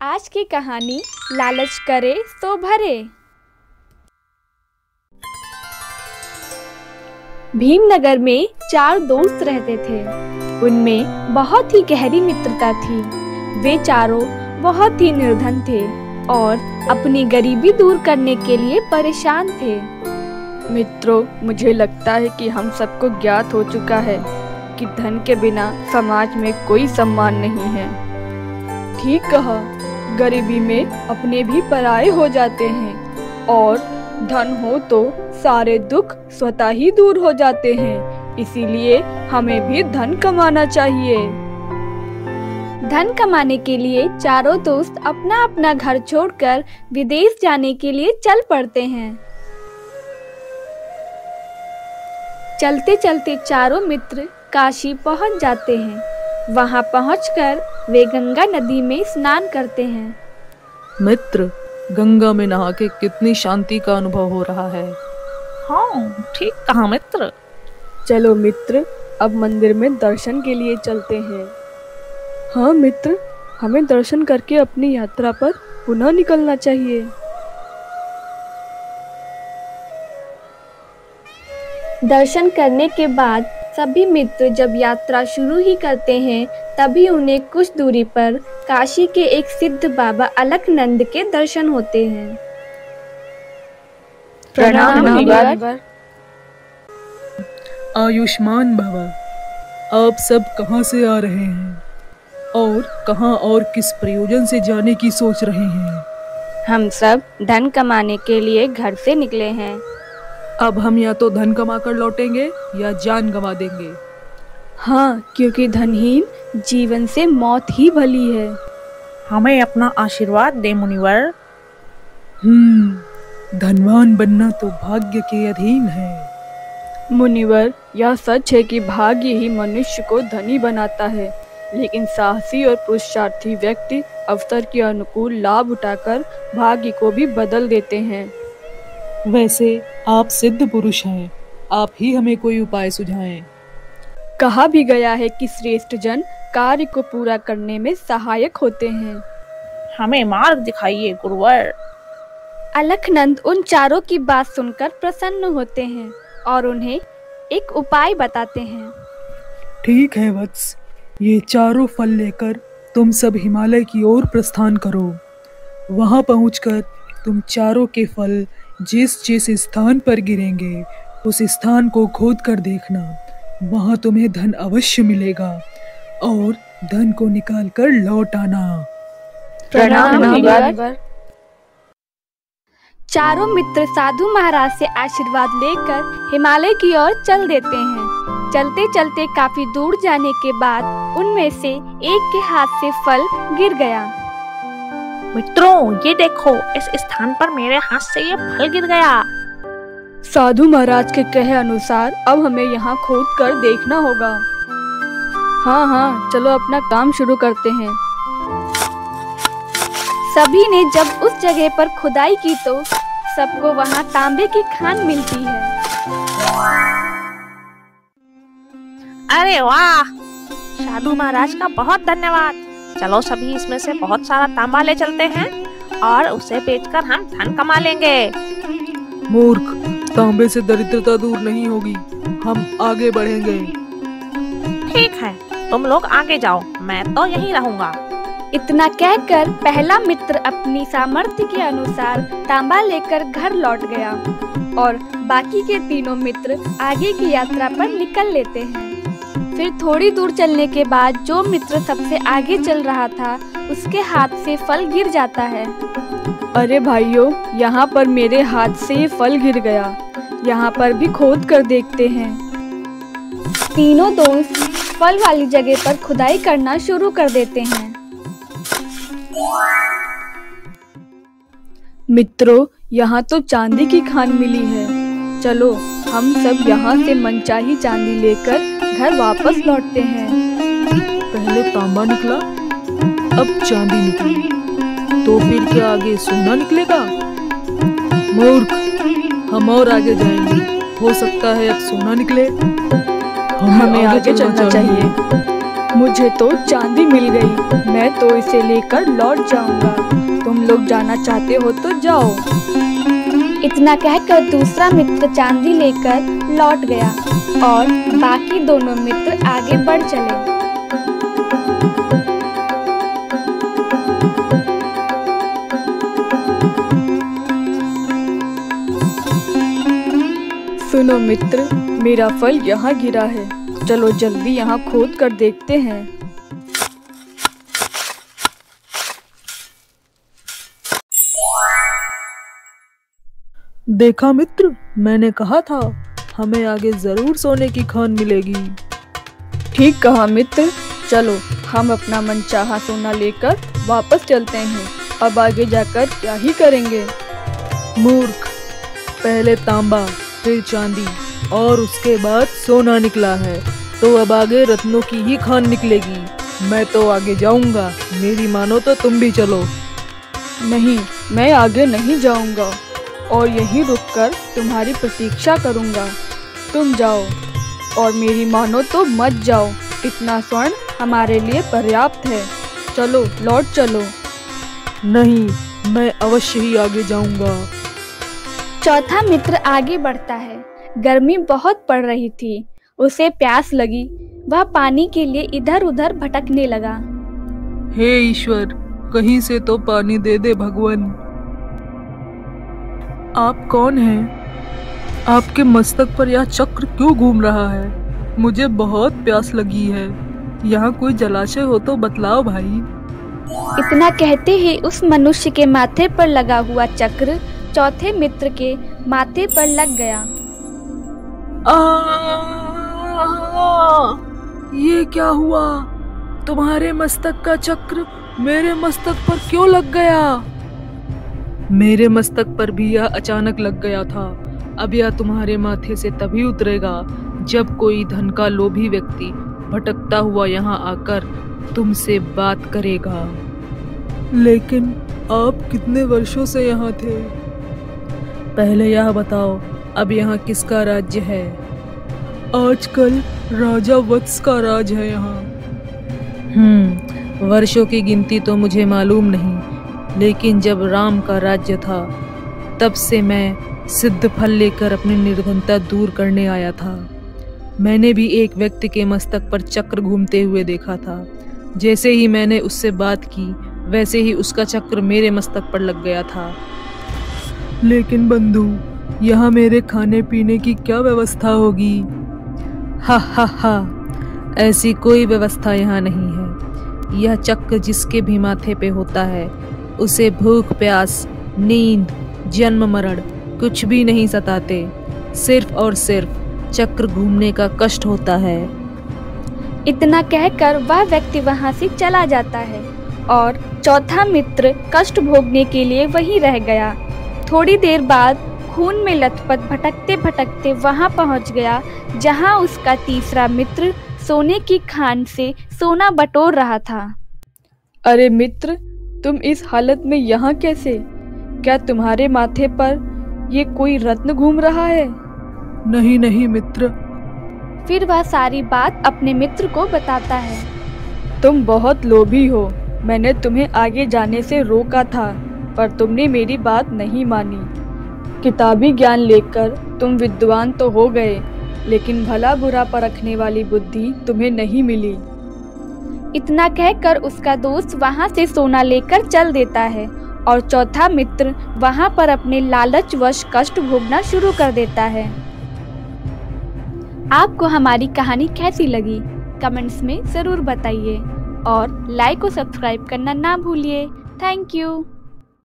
आज की कहानी लालच करे सो भरे। भीमनगर में 4 दोस्त रहते थे। उनमें बहुत ही गहरी मित्रता थी। वे चारों बहुत ही निर्धन थे और अपनी गरीबी दूर करने के लिए परेशान थे। मित्रों, मुझे लगता है कि हम सबको ज्ञात हो चुका है कि धन के बिना समाज में कोई सम्मान नहीं है। ठीक कहा, गरीबी में अपने भी पराये हो जाते हैं और धन हो तो सारे दुख स्वतः ही दूर हो जाते हैं। इसीलिए हमें भी धन कमाना चाहिए। धन कमाने के लिए चारों दोस्त अपना अपना घर छोड़कर विदेश जाने के लिए चल पड़ते हैं। चलते चलते चारों मित्र काशी पहुंच जाते हैं। वहां पहुंचकर वे गंगा नदी में स्नान करते हैं। मित्र, गंगा में नहा के कितनी शांति का अनुभव हो रहा है। हाँ, ठीक कहा मित्र। चलो मित्र, अब मंदिर में दर्शन के लिए चलते हैं। हाँ मित्र, हमें दर्शन करके अपनी यात्रा पर पुनः निकलना चाहिए। दर्शन करने के बाद सभी मित्र जब यात्रा शुरू ही करते हैं, तभी उन्हें कुछ दूरी पर काशी के एक सिद्ध बाबा अलकनंद के दर्शन होते हैं। प्रणाम मुनिवर। आयुष्मान भव। आप सब कहाँ से आ रहे हैं और कहाँ और किस प्रयोजन से जाने की सोच रहे हैं? हम सब धन कमाने के लिए घर से निकले हैं। अब हम या तो धन कमा कर लौटेंगे या जान गंवा देंगे। हाँ, क्योंकि धनहीन जीवन से मौत ही भली है। हमें अपना आशीर्वाद दे मुनिवर। धनवान बनना तो भाग्य के अधीन है। मुनिवर, यह सच है कि भाग्य ही मनुष्य को धनी बनाता है, लेकिन साहसी और पुरुषार्थी व्यक्ति अवसर के अनुकूल लाभ उठाकर भाग्य को भी बदल देते हैं। वैसे आप सिद्ध पुरुष हैं, आप ही हमें कोई उपाय सुझाएं। कहा भी गया है कि श्रेष्ठ जन कार्य को पूरा करने में सहायक होते हैं। हमें मार्ग दिखाइए गुरुवर। अलकनंद उन चारों की बात सुनकर प्रसन्न होते हैं और उन्हें एक उपाय बताते हैं। ठीक है वत्स, ये चारों फल लेकर तुम सब हिमालय की ओर प्रस्थान करो। वहां पहुंचकर तुम चारों के फल जिस जिस स्थान पर गिरेंगे उस स्थान को खोद कर देखना। वहां तुम्हें धन अवश्य मिलेगा और धन को निकाल कर लौट आना। प्रणाम मुनिवर। चारों मित्र साधु महाराज से आशीर्वाद लेकर हिमालय की ओर चल देते हैं। चलते चलते काफी दूर जाने के बाद उनमें से एक के हाथ से फल गिर गया। मित्रों, ये देखो, इस स्थान पर मेरे हाथ से ये फल गिर गया। साधु महाराज के कहे अनुसार अब हमें यहाँ खोद कर देखना होगा। हाँ, चलो अपना काम शुरू करते हैं। सभी ने जब उस जगह पर खुदाई की तो सबको वहाँ तांबे की खान मिलती है। अरे वाह, साधु महाराज का बहुत धन्यवाद। चलो सभी इसमें से बहुत सारा तांबा ले चलते हैं और उसे बेचकर हम धन कमा लेंगे। मूर्ख, तांबे से दरिद्रता दूर नहीं होगी। हम आगे बढ़ेंगे। ठीक है, तुम लोग आगे जाओ, मैं तो यहीं रहूंगा। इतना कहकर पहला मित्र अपनी सामर्थ्य के अनुसार तांबा लेकर घर लौट गया और बाकी के तीनों मित्र आगे की यात्रा पर निकल लेते हैं। फिर थोड़ी दूर चलने के बाद जो मित्र सबसे आगे चल रहा था उसके हाथ से फल गिर जाता है। अरे भाइयों, यहाँ पर मेरे हाथ से ये फल गिर गया। यहाँ पर भी खोद कर देखते हैं। तीनों दोस्त फल वाली जगह पर खुदाई करना शुरू कर देते हैं। मित्रों, यहाँ तो चांदी की खान मिली है। चलो हम सब यहाँ से मनचाही चांदी लेकर घर वापस लौटते हैं। पहले तांबा निकला, अब चांदी निकली, तो फिर क्या आगे सोना निकलेगा? मूर्ख, हम और आगे जाएंगे। हो सकता है अब सोना निकले। हमें आगे चलना चाहिए। मुझे तो चांदी मिल गई, मैं तो इसे लेकर लौट जाऊंगा। तुम लोग जाना चाहते हो तो जाओ। इतना कहकर दूसरा मित्र चांदी लेकर लौट गया और बाकी दोनों मित्र आगे बढ़ चले। सुनो मित्र, मेरा फल यहाँ गिरा है, चलो जल्दी यहाँ खोद कर देखते हैं। देखा मित्र, मैंने कहा था हमें आगे जरूर सोने की खान मिलेगी। ठीक कहा मित्र, चलो हम अपना मनचाहा सोना लेकर वापस चलते हैं। अब आगे जाकर क्या ही करेंगे। मूर्ख, पहले तांबा फिर चांदी और उसके बाद सोना निकला है, तो अब आगे रत्नों की ही खान निकलेगी। मैं तो आगे जाऊंगा, मेरी मानो तो तुम भी चलो। नहीं, मैं आगे नहीं जाऊंगा और यहीं रुककर तुम्हारी प्रतीक्षा करूंगा। तुम जाओ और मेरी मानो तो मत जाओ, इतना स्वर्ण हमारे लिए पर्याप्त है। चलो लौट चलो। नहीं, मैं अवश्य ही आगे जाऊंगा। चौथा मित्र आगे बढ़ता है। गर्मी बहुत पड़ रही थी, उसे प्यास लगी। वह पानी के लिए इधर उधर भटकने लगा। हे ईश्वर, कहीं से तो पानी दे दे भगवान। आप कौन हैं? आपके मस्तक पर यह चक्र क्यों घूम रहा है? मुझे बहुत प्यास लगी है। यहाँ कोई जलाशय हो तो बतलाओ भाई। इतना कहते ही उस मनुष्य के माथे पर लगा हुआ चक्र चौथे मित्र के माथे पर लग गया। ये क्या हुआ? तुम्हारे मस्तक का चक्र मेरे मस्तक पर क्यों लग गया? मेरे मस्तक पर भी यह अचानक लग गया था। अब यह तुम्हारे माथे से तभी उतरेगा जब कोई धन का लोभी व्यक्ति भटकता हुआ यहाँ आकर तुमसे बात करेगा। लेकिन आप कितने वर्षों से यहाँ थे? पहले यह बताओ, अब यहाँ किसका राज्य है? आजकल राजा वत्स का राज है यहाँ। वर्षों की गिनती तो मुझे मालूम नहीं, लेकिन जब राम का राज्य था तब से मैं सिद्ध फल लेकर अपनी निर्धनता दूर करने आया था। मैंने भी एक व्यक्ति के मस्तक पर चक्र घूमते हुए देखा था। जैसे ही मैंने उससे बात की, वैसे ही उसका चक्र मेरे मस्तक पर लग गया था। लेकिन बंधु, यहाँ मेरे खाने पीने की क्या व्यवस्था होगी? हा हा हा, ऐसी कोई व्यवस्था यहाँ नहीं है। यह चक्र जिसके भी माथे पे होता है, उसे भूख प्यास, नींद, जन्म मरण कुछ भी नहीं सताते। सिर्फ और सिर्फ चक्र घूमने का कष्ट होता है। इतना कहकर वह व्यक्ति वहां से चला जाता है और चौथा मित्र कष्ट भोगने के लिए वहीं रह गया। थोड़ी देर बाद खून में लथपथ भटकते भटकते वहां पहुंच गया जहां उसका तीसरा मित्र सोने की खान से सोना बटोर रहा था। अरे मित्र, तुम इस हालत में यहाँ कैसे? क्या तुम्हारे माथे पर ये कोई रत्न घूम रहा है? नहीं नहीं मित्र। फिर वह सारी बात अपने मित्र को बताता है। तुम बहुत लोभी हो। मैंने तुम्हें आगे जाने से रोका था, पर तुमने मेरी बात नहीं मानी। किताबी ज्ञान लेकर तुम विद्वान तो हो गए, लेकिन भला बुरा परखने वाली बुद्धि तुम्हें नहीं मिली। इतना कहकर उसका दोस्त वहां से सोना लेकर चल देता है और चौथा मित्र वहां पर अपने लालचवश कष्ट भोगना शुरू कर देता है। आपको हमारी कहानी कैसी लगी? कमेंट्स में ज़रूर बताइए और लाइक और सब्सक्राइब करना ना भूलिए। Thank you.